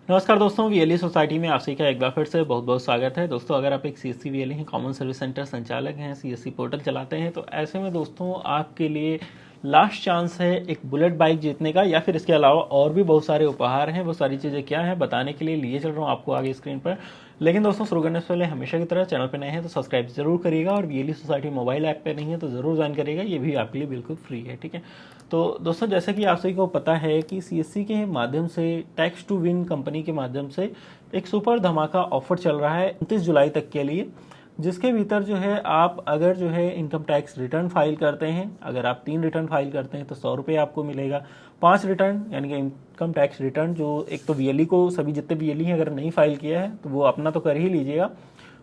नमस्कार दोस्तों, VLE society में आप सभी का एक बार फिर से बहुत बहुत स्वागत है। दोस्तों, अगर आप एक सीएससी वीएलई हैं, कॉमन सर्विस सेंटर संचालक हैं, सीएससी पोर्टल चलाते हैं, तो ऐसे में दोस्तों आपके लिए लास्ट चांस है एक बुलेट बाइक जीतने का, या फिर इसके अलावा और भी बहुत सारे उपहार हैं। वो सारी चीज़ें क्या हैं बताने के लिए लिए चल रहा हूँ आपको आगे स्क्रीन पर। लेकिन दोस्तों, शुरू करने से पहले हमेशा की तरह चैनल पर नए हैं तो सब्सक्राइब जरूर करिएगा, और वीएलई सोसाइटी मोबाइल ऐप पे नहीं है तो ज़रूर ज्वाइन करिएगा, ये भी आपके लिए बिल्कुल फ्री है। ठीक है, तो दोस्तों, जैसे कि आप सभी को पता है कि सीएससी के माध्यम से टैक्स टू विन कंपनी के माध्यम से एक सुपर धमाका ऑफर चल रहा है 29 जुलाई तक के लिए, जिसके भीतर जो है आप अगर जो है इनकम टैक्स रिटर्न फाइल करते हैं, अगर आप 3 रिटर्न फाइल करते हैं तो 100 रुपये आपको मिलेगा। 5 रिटर्न यानी कि इनकम टैक्स रिटर्न, जो एक तो वीएलई को सभी जितने वीएलई हैं अगर नहीं फाइल किया है तो वो अपना तो कर ही लीजिएगा,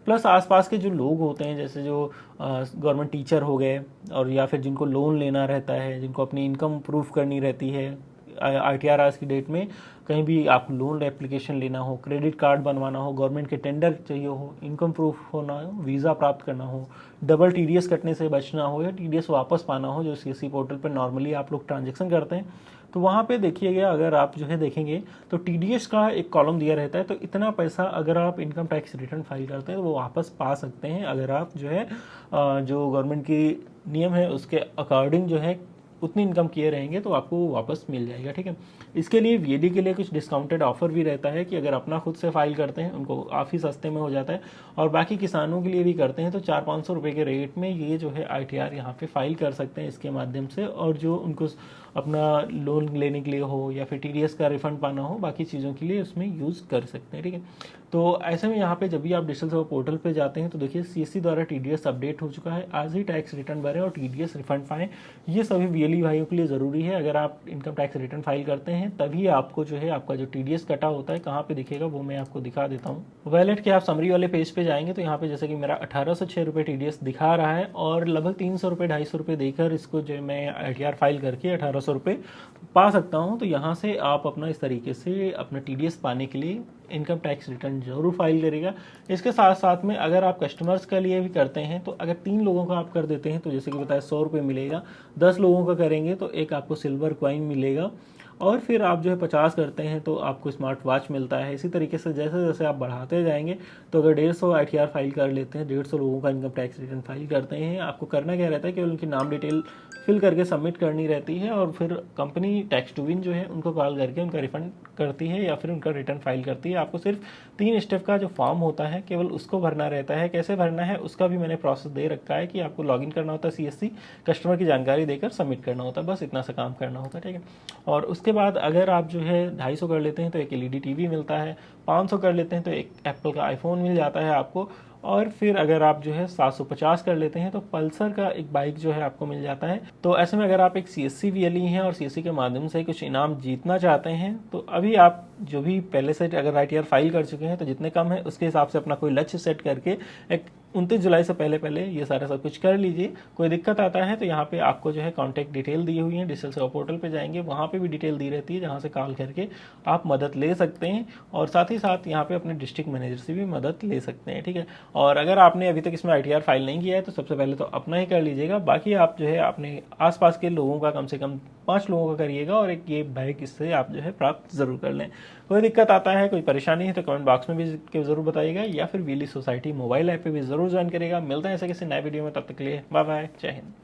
प्लस आसपास के जो लोग होते हैं जैसे जो गवर्नमेंट टीचर हो गए, और या फिर जिनको लोन लेना रहता है, जिनको अपनी इनकम प्रूफ करनी रहती है आईटीआर आज की डेट में, कहीं भी आप लोन एप्लीकेशन लेना हो, क्रेडिट कार्ड बनवाना हो, गवर्नमेंट के टेंडर चाहिए हो, इनकम प्रूफ होना हो, वीज़ा प्राप्त करना हो, डबल टीडीएस कटने से बचना हो, या टीडीएस वापस पाना हो, जो सीएससी पोर्टल पर नॉर्मली आप लोग ट्रांजेक्शन करते हैं, तो वहाँ पे देखिएगा, अगर आप जो है देखेंगे तो टीडीएस का एक कॉलम दिया रहता है। तो इतना पैसा अगर आप इनकम टैक्स रिटर्न फाइल करते हैं तो वो वापस पा सकते हैं, अगर आप जो है जो गवर्नमेंट की नियम है उसके अकॉर्डिंग जो है उतनी इनकम किए रहेंगे तो आपको वो वापस मिल जाएगा। ठीक है, इसके लिए वीएलई के लिए कुछ डिस्काउंटेड ऑफर भी रहता है कि अगर अपना खुद से फाइल करते हैं उनको काफ़ी सस्ते में हो जाता है, और बाकी किसानों के लिए भी करते हैं तो 400-500 रुपये के रेट में ये जो है आईटीआर यहाँ पे फाइल कर सकते हैं इसके माध्यम से, और जो उनको अपना लोन लेने के लिए हो या फिर टीडीएस का रिफंड पाना हो, बाकी चीज़ों के लिए उसमें यूज़ कर सकते हैं। ठीक है, तो ऐसे में यहाँ पे जब भी आप डिजिटल सेवा पोर्टल पे जाते हैं तो देखिए सीएससी द्वारा टीडीएस अपडेट हो चुका है। आज ही टैक्स रिटर्न भरें और टीडीएस रिफंड पाएं, ये सभी वीएलई भाइयों के लिए ज़रूरी है। अगर आप इनकम टैक्स रिटर्न फाइल करते हैं तभी आपको जो है आपका जो टीडीएस कटा होता है कहाँ पे दिखेगा वो मैं आपको दिखा देता हूँ। वैलेट के आप समरी वाले पेज पे जाएंगे तो यहाँ पे जैसे कि मेरा 1806 रुपये टीडीएस दिखा रहा है, और लगभग 300 रुपये 250 रुपये देकर इसको जो मैं आईटीआर फाइल करके 1800 रुपये पा सकता हूँ। तो यहाँ से आप अपना इस तरीके से अपना टीडीएस पाने के लिए इनकम टैक्स रिटर्न जरूर फाइल करेगा। इसके साथ साथ में अगर आप कस्टमर्स के लिए भी करते हैं तो अगर 3 लोगों का आप कर देते हैं तो जैसे कि बताया 100 रुपये मिलेगा, 10 लोगों का करेंगे तो एक आपको सिल्वर कॉइन मिलेगा, और फिर आप जो है 50 करते हैं तो आपको स्मार्ट वॉच मिलता है। इसी तरीके से जैसे जैसे आप बढ़ाते जाएंगे, तो अगर 150 आईटीआर फाइल कर लेते हैं, 150 लोगों का इनकम टैक्स रिटर्न फाइल करते हैं, आपको करना क्या रहता है, केवल उनकी नाम डिटेल फिल करके सबमिट करनी रहती है, और फिर कंपनी टैक्स टू विन जो है उनको कॉल करके उनका रिफंड करती है या फिर उनका रिटर्न फाइल करती है। आपको सिर्फ 3 स्टेप का जो फॉर्म होता है केवल उसको भरना रहता है। कैसे भरना है उसका भी मैंने प्रोसेस दे रखा है कि आपको लॉगिन करना होता है सीएससी, कस्टमर की जानकारी देकर सबमिट करना होता है, बस इतना सा काम करना होता है। ठीक है, और उसके बाद अगर आप जो है 250 कर लेते हैं तो एक एलईडी टीवी मिलता है, 500 कर लेते हैं तो एक एप्पल का आईफोन मिल जाता है आपको, और फिर अगर आप जो है 750 कर लेते हैं तो पल्सर का एक बाइक जो है आपको मिल जाता है। तो ऐसे में अगर आप एक सीएससी वीएलई हैं और सीएससी के माध्यम से कुछ इनाम जीतना चाहते हैं तो अभी आप जो भी पहले से अगर आईटीआर फाइल कर चुके हैं तो जितने कम है उसके हिसाब से अपना कोई लक्ष्य सेट करके एक 29 जुलाई से पहले पहले ये सारा सब कुछ कर लीजिए। कोई दिक्कत आता है तो यहाँ पे आपको जो है कॉन्टैक्ट डिटेल दी हुई है, डिजिटल सेवा पोर्टल पे जाएंगे, वहाँ पे भी डिटेल दी रहती है जहाँ से कॉल करके आप मदद ले सकते हैं, और साथ ही साथ यहाँ पे अपने डिस्ट्रिक्ट मैनेजर से भी मदद ले सकते हैं। ठीक है, और अगर आपने अभी तक इसमें आईटीआर फाइल नहीं किया है तो सबसे पहले तो अपना ही कर लीजिएगा, बाकी आप जो है अपने आसपास के लोगों का कम से कम 5 लोगों का करिएगा, और एक ये बाइक इससे आप जो है प्राप्त जरूर कर लें। कोई दिक्कत आता है, कोई परेशानी है तो कमेंट बॉक्स में भी जरूर बताइएगा, या फिर वीएलई सोसाइटी मोबाइल ऐप पे भी जरूर ज्वाइन करेगा। मिलते हैं ऐसे किसी नए वीडियो में, तब तक के लिए बाय बाय, जय हिंद।